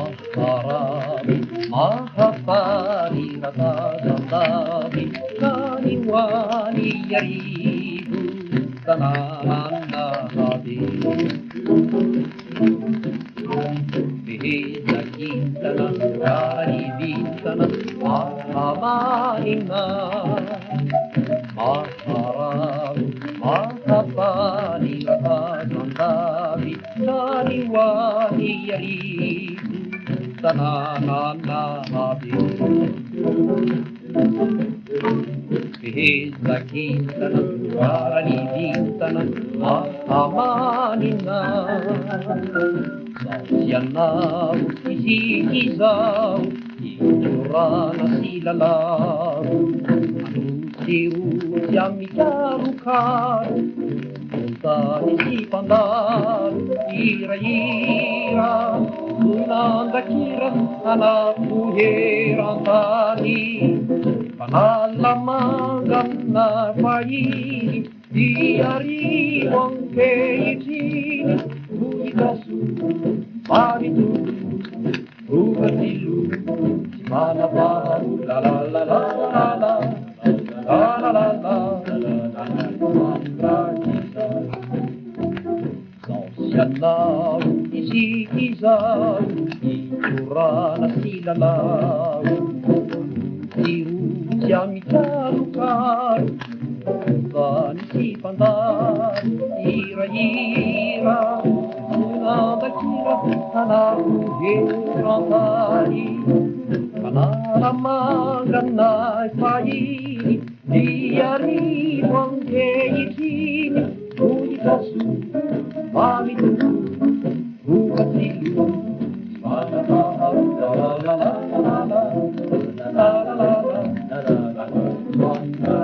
Maharabi, mahapari, ratadadabi, kaniwani yaribu, tanananabi. Biheza kintana, rari bintana, mahamanina. Maharabi, mahapari, ratadadabi, kaniwani yaribu, tanananabi. Biheza kintana, rari bintana, mahamanina. Yanau isikizau, ijurana silalau, anusiru yamikarukaru, untani sipandaru, ira-ira, tunandakira, anapuherantani, panalamangan na paini, diariwang keitini, Buikasu, Maritu, Ugatilu, Manabaru, la la la la la la, la la la la, Nausianau, isikizau, ijurana silalau, tiru siamikarukaru, Tani sipandaru, ira-ira, tunandakira, anapuherantani, panalamanganay paini, diariwang keitini, Buikasu, Maritu, Ugatilu, Manabaru, la la la la la la, la la la la la la la la la.